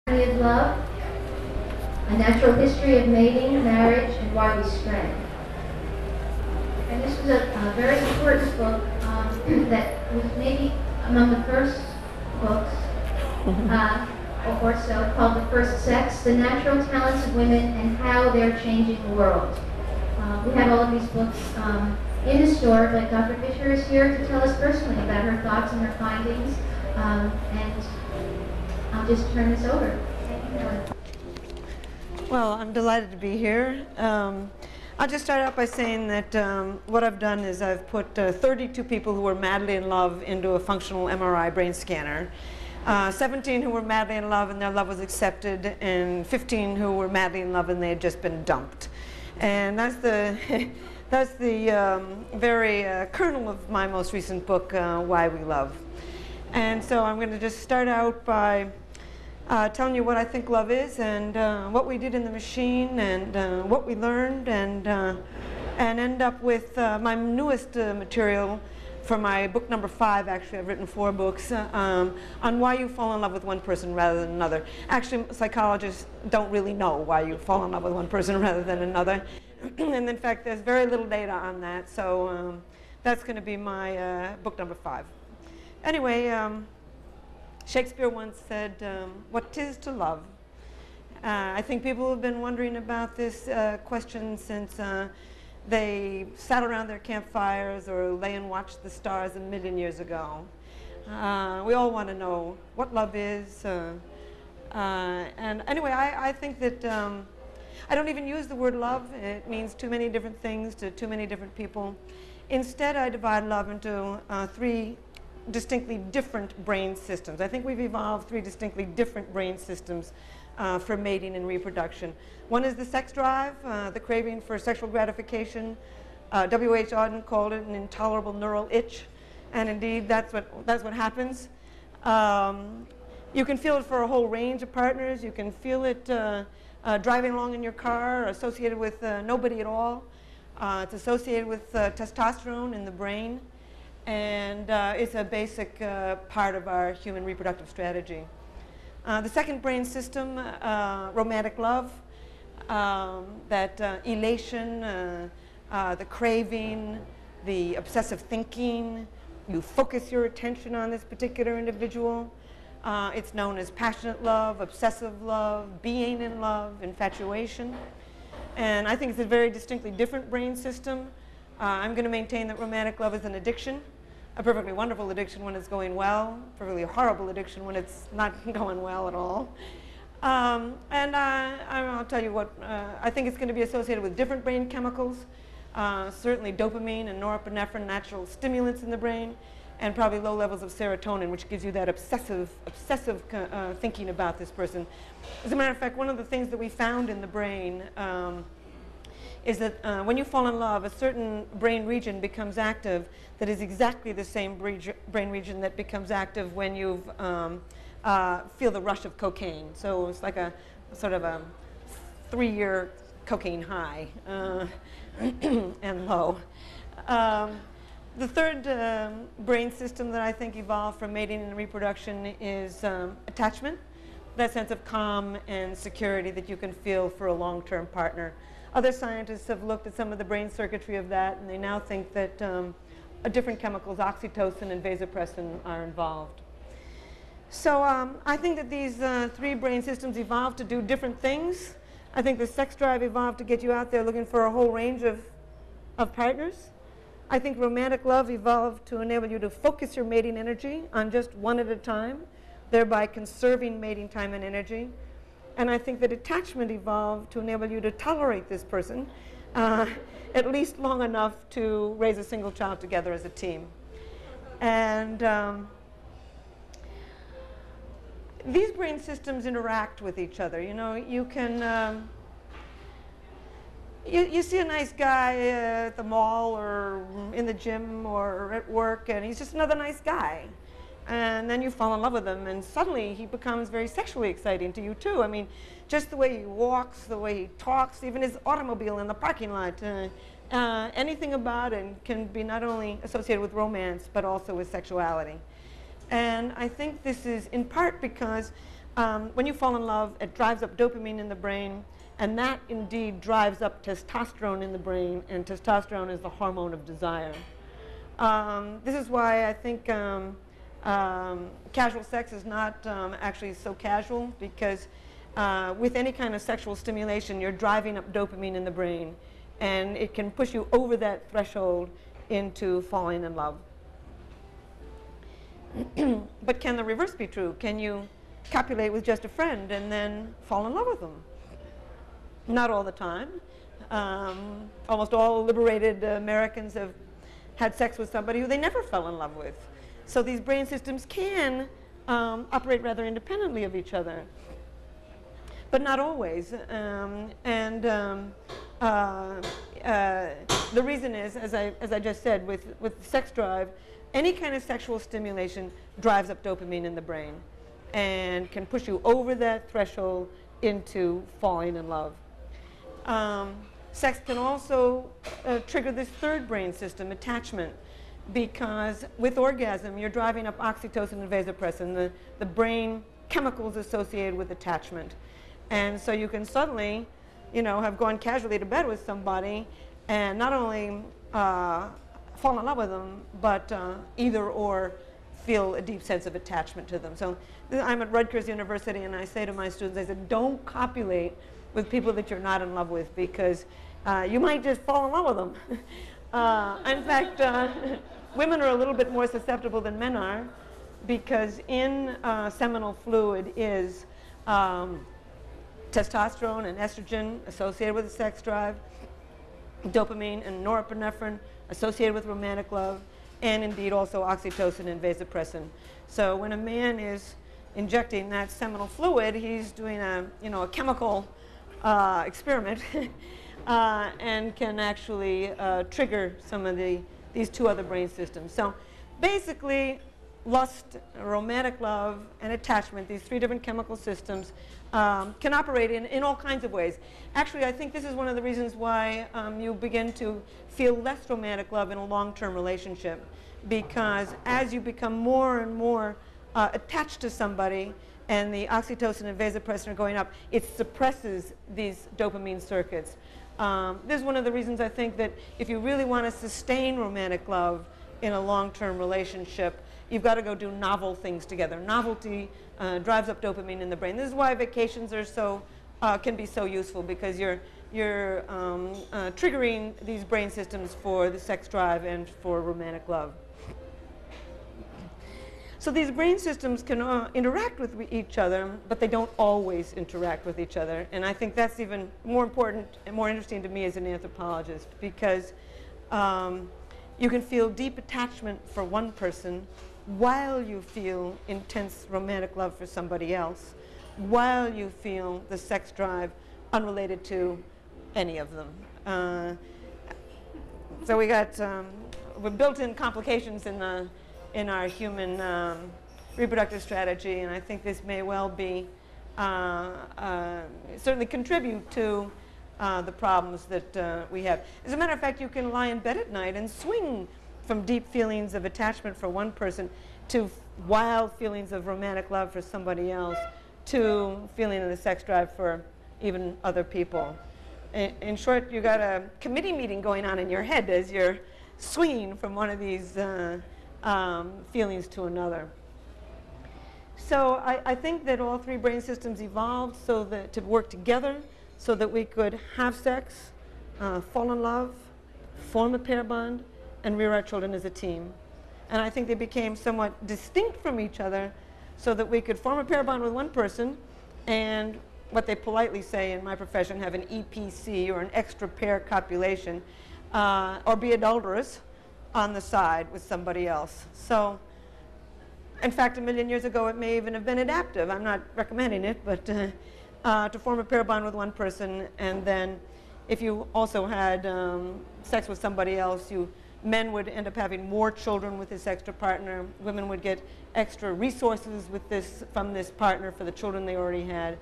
Of love, a natural history of mating, marriage, and why we stray. And this was a very important book that was maybe among the first books or so, called The First Sex, The Natural Talents of Women and How They're Changing the World. We have all of these books in the store, but Dr. Fisher is here to tell us personally about her thoughts and her findings, and I'll just turn this over. Thank you, Helen. Well, I'm delighted to be here. I'll just start out by saying that what I've done is I've put 32 people who were madly in love into a functional MRI brain scanner, 17 who were madly in love and their love was accepted, and 15 who were madly in love and they had just been dumped. And that's the that's the very kernel of my most recent book, Why We Love. And so I'm going to just start out by telling you what I think love is, and what we did in the machine, and what we learned, and end up with my newest material for my book number 5. Actually, I've written 4 books on why you fall in love with one person rather than another. Actually, psychologists don't really know why you fall in love with one person rather than another. And in fact, there's very little data on that, so that's going to be my book number 5. Anyway, Shakespeare once said, what 'tis to love. I think people have been wondering about this question since they sat around their campfires or lay and watched the stars a million years ago. We all want to know what love is. And anyway, I think that I don't even use the word love. It means too many different things to too many different people. Instead, I divide love into 3 distinctly different brain systems. I think we've evolved 3 distinctly different brain systems for mating and reproduction. One is the sex drive, the craving for sexual gratification. W.H. Auden called it an intolerable neural itch, and indeed that's what happens. You can feel it for a whole range of partners. You can feel it driving along in your car, associated with nobody at all. It's associated with testosterone in the brain, and it's a basic part of our human reproductive strategy. The second brain system, romantic love, that elation, the craving, the obsessive thinking. You focus your attention on this particular individual. It's known as passionate love, obsessive love, being in love, infatuation. And I think it's a very distinctly different brain system. I'm going to maintain that romantic love is an addiction, a perfectly wonderful addiction when it's going well, perfectly horrible addiction when it's not going well at all. And I'll tell you what, I think it's going to be associated with different brain chemicals, certainly dopamine and norepinephrine, natural stimulants in the brain, and probably low levels of serotonin, which gives you that obsessive thinking about this person. As a matter of fact, one of the things that we found in the brain is that when you fall in love, a certain brain region becomes active that is exactly the same brain region that becomes active when you feel the rush of cocaine. So it's like a sort of a 3-year cocaine high and low. The third brain system that I think evolved from mating and reproduction is attachment, that sense of calm and security that you can feel for a long-term partner. Other scientists have looked at some of the brain circuitry of that, and they now think that different chemicals, oxytocin and vasopressin, are involved. So I think that these 3 brain systems evolved to do different things. I think the sex drive evolved to get you out there looking for a whole range of partners. I think romantic love evolved to enable you to focus your mating energy on just one at a time, thereby conserving mating time and energy. And I think that attachment evolved to enable you to tolerate this person at least long enough to raise a single child together as a team. And these brain systems interact with each other. You know, you can you see a nice guy at the mall or in the gym or at work, and he's just another nice guy. And then you fall in love with him, and suddenly he becomes very sexually exciting to you, too. I mean, just the way he walks, the way he talks, even his automobile in the parking lot. Anything about it can be not only associated with romance, but also with sexuality. And I think this is in part because when you fall in love, it drives up dopamine in the brain, and that indeed drives up testosterone in the brain, and testosterone is the hormone of desire. This is why I think casual sex is not actually so casual, because with any kind of sexual stimulation, you're driving up dopamine in the brain, and it can push you over that threshold into falling in love. But can the reverse be true? Can you copulate with just a friend and then fall in love with them? Not all the time. Almost all liberated Americans have had sex with somebody who they never fell in love with. So these brain systems can operate rather independently of each other, but not always. The reason is, as I just said, with sex drive, any kind of sexual stimulation drives up dopamine in the brain and can push you over that threshold into falling in love. Sex can also trigger this third brain system, attachment, because with orgasm, you're driving up oxytocin and vasopressin, the brain chemicals associated with attachment. And so you can suddenly, have gone casually to bed with somebody and not only fall in love with them, but either or feel a deep sense of attachment to them. So I'm at Rutgers University, and I say to my students, I said, don't copulate with people that you're not in love with, because you might just fall in love with them. In fact, women are a little bit more susceptible than men are, because in seminal fluid is testosterone and estrogen associated with the sex drive, dopamine and norepinephrine associated with romantic love, and indeed also oxytocin and vasopressin. So when a man is injecting that seminal fluid, he's doing a chemical experiment and can actually trigger some of these two other brain systems. So basically, lust, romantic love, and attachment, these three different chemical systems, can operate in all kinds of ways. Actually, I think this is one of the reasons why you begin to feel less romantic love in a long-term relationship, because as you become more and more attached to somebody, and the oxytocin and vasopressin are going up, it suppresses these dopamine circuits. This is one of the reasons I think that if you really want to sustain romantic love in a long-term relationship, you've got to go do novel things together. Novelty drives up dopamine in the brain. This is why vacations are can be so useful, because you're triggering these brain systems for the sex drive and for romantic love. So these brain systems can interact with each other, but they don't always interact with each other. And I think that's even more important and more interesting to me as an anthropologist, because you can feel deep attachment for one person while you feel intense romantic love for somebody else, while you feel the sex drive unrelated to any of them. So we got with built-in complications in our human reproductive strategy, and I think this may well be certainly contribute to the problems that we have. As a matter of fact, you can lie in bed at night and swing from deep feelings of attachment for one person to wild feelings of romantic love for somebody else, to feeling of the sex drive for even other people. In short, you got a committee meeting going on in your head as you're swinging from one of these feelings to another. So I think that all three brain systems evolved so that to work together so that we could have sex, fall in love, form a pair bond, and rear our children as a team. And I think they became somewhat distinct from each other so that we could form a pair bond with one person and what they politely say in my profession, have an EPC, or an extra pair copulation, or be adulterous on the side with somebody else. So, in fact, 1 million years ago, it may even have been adaptive. I'm not recommending it, but to form a pair bond with one person, and then if you also had sex with somebody else, men would end up having more children with this extra partner. Women would get extra resources with from this partner for the children they already had.